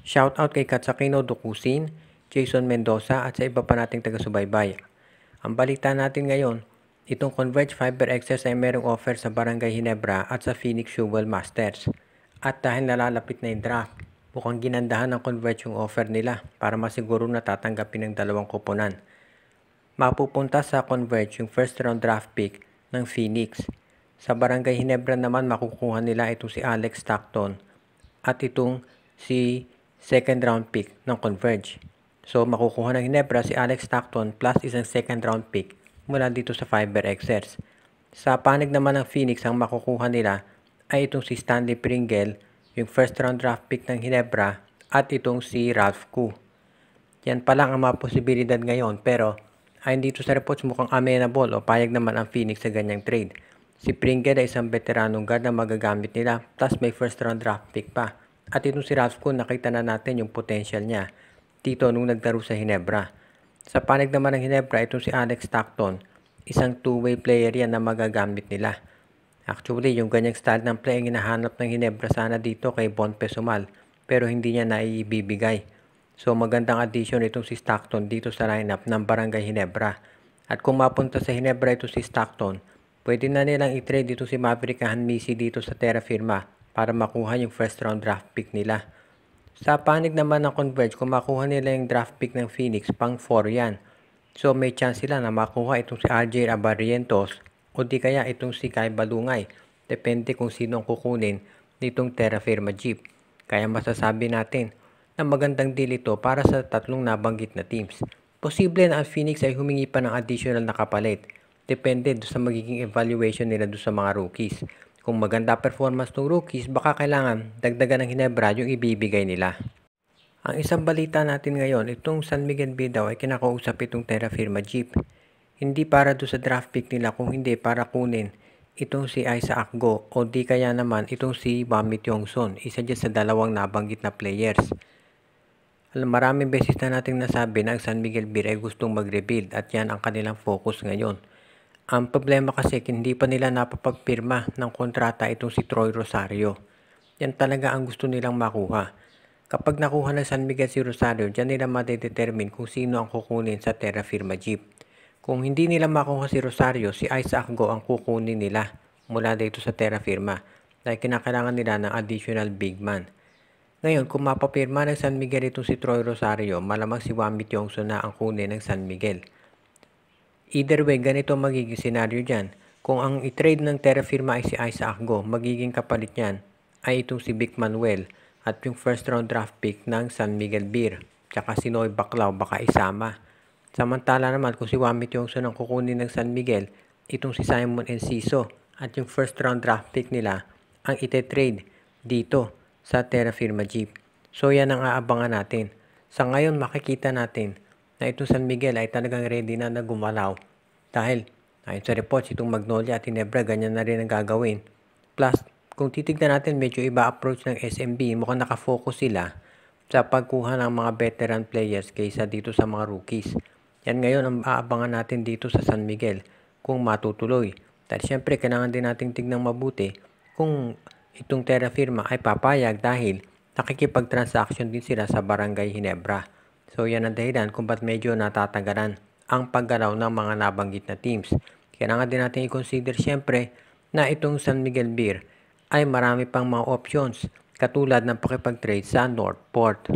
Shoutout kay Katsakino Dukusin, Jason Mendoza at sa iba pa nating taga-subaybay. Ang balita natin ngayon, itong Converge Fiber Excess ay merong offer sa Barangay Ginebra at sa Phoenix Jewel Masters. At dahil nalalapit na yung draft, mukhang ginandahan ng Converge yung offer nila para masiguro na tatanggapin ng dalawang kuponan. Mapupunta sa Converge yung first round draft pick ng Phoenix. Sa Barangay Ginebra naman makukuha nila itong si Alex Stockton at itong si second round pick ng Converge. So makukuha ng Ginebra si Alex Stockton plus isang second round pick mula dito sa Fiber Xers. Sa panig naman ng Phoenix, ang makukuha nila ay itong si Stanley Pringle, yung first round draft pick ng Ginebra at itong si Ralph Koo. Yan pa lang ang mga posibilidad ngayon, pero ayon dito sa reports mukhang amenable o payag naman ang Phoenix sa ganyang trade. Si Pringle ay isang veteranong guard na magagamit nila plus may first round draft pick pa. At itong si Ralph Koo, nakita na natin yung potential niya dito nung naglaro sa Ginebra. Sa panig naman ng Ginebra, itong si Alex Stockton, isang two-way player yan na magagamit nila. Actually, yung ganyang style ng play ang hinahanap ng Ginebra sana dito kay Bon Pesumal, pero hindi niya naibibigay. So magandang addition itong si Stockton dito sa lineup ng Barangay Ginebra. At kung mapunta sa Ginebra ito si Stockton, pwede na nilang i-trade dito si Maverick Hanmisi dito sa Terra Firma para makuha yung first round draft pick nila. Sa panig naman ng Converge, kung makuha nila yung draft pick ng Phoenix, pang 4 yan. So may chance sila na makuha itong si RJ Abarrientos o di kaya itong si Kai Balungay. Depende kung sino ang kukunin nitong Terra Firma Jeep. Kaya masasabi natin na magandang deal ito para sa tatlong nabanggit na teams. Posible na ang Phoenix ay humingi pa ng additional na kapalit. Depende sa magiging evaluation nila doon sa mga rookies. Kung maganda performance ng rookies, baka kailangan dagdagan ng Ginebra yung ibibigay nila. Ang isang balita natin ngayon, itong San Miguel Bay daw ay kinakausap itong Terra Firma Jeep. Hindi para doon sa draft pick nila, kung hindi para kunin itong si Isaac Go o di kaya naman itong si Bami Tiongson, isa dyan sa dalawang nabanggit na players. Maraming beses na nating nasabi na ang San Miguel Bay ay gustong mag-rebuild at yan ang kanilang focus ngayon. Ang problema kasi hindi pa nila napapagpirma ng kontrata itong si Troy Rosario. Yan talaga ang gusto nilang makuha. Kapag nakuha ng San Miguel si Rosario, dyan nila madedetermine kung sino ang kukunin sa Terra Firma Jeep. Kung hindi nila makuha si Rosario, si Isaac Go ang kukunin nila mula dito sa Terra Firma dahil kinakailangan nila ng additional big man. Ngayon, kung mapapirma ng San Miguel itong si Troy Rosario, malamang si Wami Tiongson na ang kunin ng San Miguel. Either way, ganito magiging senaryo dyan. Kung ang i-trade ng Terra Firma ay si Isaac Go, magiging kapalit niyan ay itong si Vic Manuel at yung first round draft pick ng San Miguel Beer. Tsaka si Noy Baclao baka isama. Samantala naman kung si Wami Tiongson ang kukunin ng San Miguel, itong si Simon Enciso at yung first round draft pick nila ang ite-trade dito sa Terra Firma Jeep. So yan ang aabangan natin. Sa ngayon makikita natin na itong San Miguel ay talagang ready na gumalaw dahil ayon sa reports itong Magnolia at Ginebra ganyan na rin ang gagawin. Plus kung titignan natin medyo iba approach ng SMB, mukhang nakafocus sila sa pagkuha ng mga veteran players kaysa dito sa mga rookies. Yan ngayon ang aabangan natin dito sa San Miguel kung matutuloy. Dahil syempre kailangan din natin tignan mabuti kung itong Terra Firma ay papayag dahil nakikipag-transaction din sila sa Barangay Ginebra. So yan ang dahilan kung ba't medyo natatagalan ang paggalaw ng mga nabanggit na teams. Kailangan din natin i-consider syempre na itong San Miguel Beer ay marami pang mga options katulad ng pakipag-trade sa Northport.